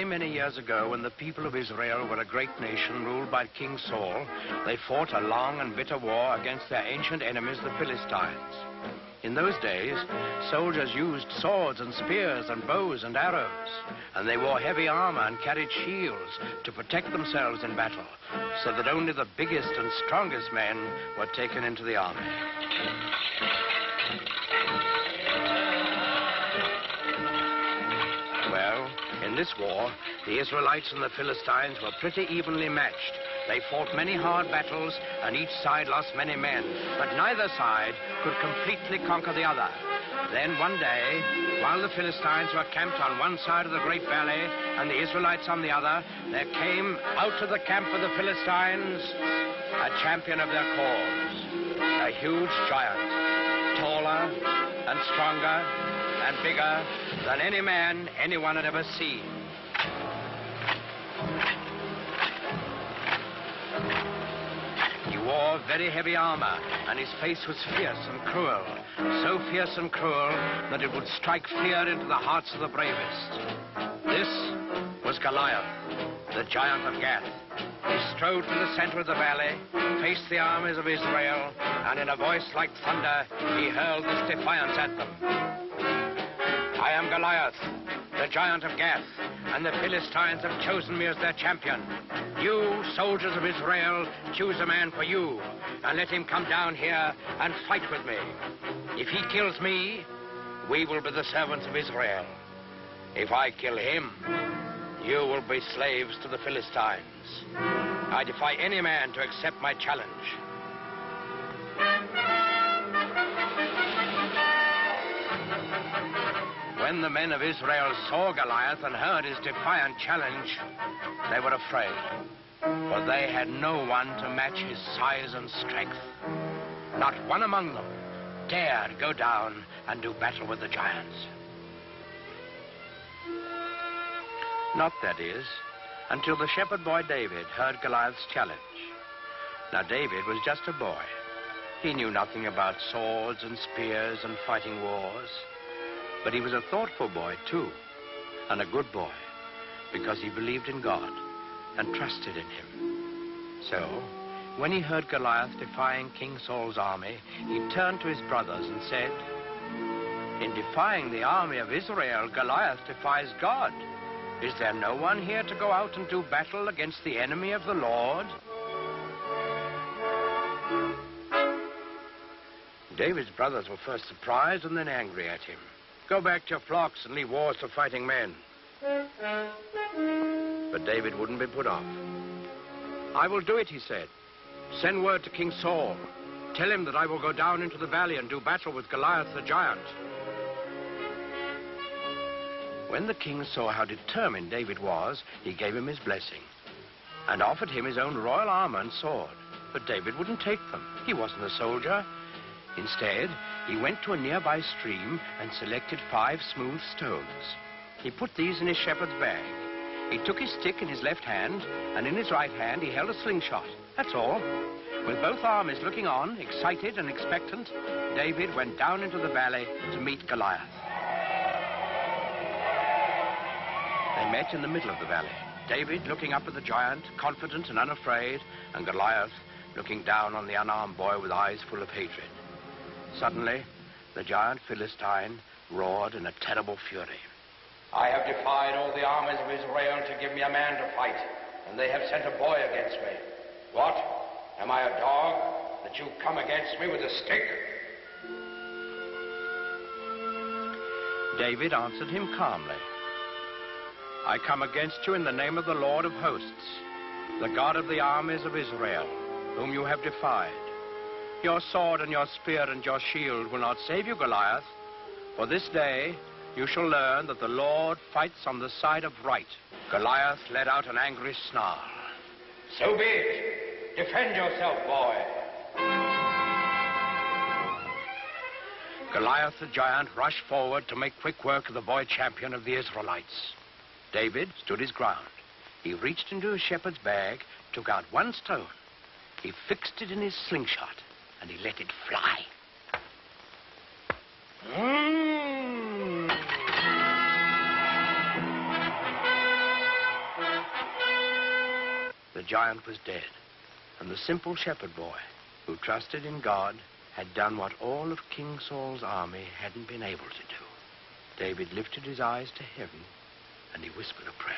Many years ago, when the people of Israel were a great nation ruled by King Saul, they fought a long and bitter war against their ancient enemies, the Philistines. In those days, soldiers used swords and spears and bows and arrows, and they wore heavy armor and carried shields to protect themselves in battle, so that only the biggest and strongest men were taken into the army. Well, in this war, the Israelites and the Philistines were pretty evenly matched. They fought many hard battles, and each side lost many men, but neither side could completely conquer the other. Then one day, while the Philistines were camped on one side of the great valley and the Israelites on the other, there came out of the camp of the Philistines a champion of their cause, a huge giant, taller and stronger and bigger than any man anyone had ever seen. He wore very heavy armor, and his face was fierce and cruel, so fierce and cruel that it would strike fear into the hearts of the bravest. This was Goliath, the giant of Gath. He strode to the center of the valley, faced the armies of Israel, and in a voice like thunder, he hurled this defiance at them. I am Goliath, the giant of Gath, and the Philistines have chosen me as their champion. You, soldiers of Israel, choose a man for you, and let him come down here and fight with me. If he kills me, we will be the servants of Israel. If I kill him, you will be slaves to the Philistines. I defy any man to accept my challenge. When the men of Israel saw Goliath and heard his defiant challenge, they were afraid, for they had no one to match his size and strength. Not one among them dared go down and do battle with the giants. Not, that is, until the shepherd boy David heard Goliath's challenge. Now, David was just a boy. He knew nothing about swords and spears and fighting wars. But he was a thoughtful boy, too, and a good boy, because he believed in God and trusted in him. So, when he heard Goliath defying King Saul's army, he turned to his brothers and said, "In defying the army of Israel, Goliath defies God. Is there no one here to go out and do battle against the enemy of the Lord?" David's brothers were first surprised and then angry at him. "Go back to your flocks and leave wars to fighting men." But David wouldn't be put off. "I will do it," he said. "Send word to King Saul. Tell him that I will go down into the valley and do battle with Goliath the giant." When the king saw how determined David was, he gave him his blessing and offered him his own royal armor and sword. But David wouldn't take them. He wasn't a soldier. Instead, he went to a nearby stream and selected 5 smooth stones. He put these in his shepherd's bag. He took his stick in his left hand, and in his right hand he held a slingshot. That's all. With both armies looking on, excited and expectant, David went down into the valley to meet Goliath. They met in the middle of the valley. David looking up at the giant, confident and unafraid, and Goliath looking down on the unarmed boy with eyes full of hatred. Suddenly, the giant Philistine roared in a terrible fury. "I have defied all the armies of Israel to give me a man to fight, and they have sent a boy against me. What? Am I a dog that you come against me with a stick?" David answered him calmly. "I come against you in the name of the Lord of hosts, the God of the armies of Israel, whom you have defied. Your sword and your spear and your shield will not save you, Goliath, for this day you shall learn that the Lord fights on the side of right." Goliath let out an angry snarl. So be it. Defend yourself, boy. Goliath the giant rushed forward to make quick work of the boy champion of the Israelites. David stood his ground. He reached into his shepherd's bag, took out one stone. He fixed it in his slingshot, and he let it fly. The giant was dead, and the simple shepherd boy, who trusted in God, had done what all of King Saul's army hadn't been able to do. David lifted his eyes to heaven, and he whispered a prayer.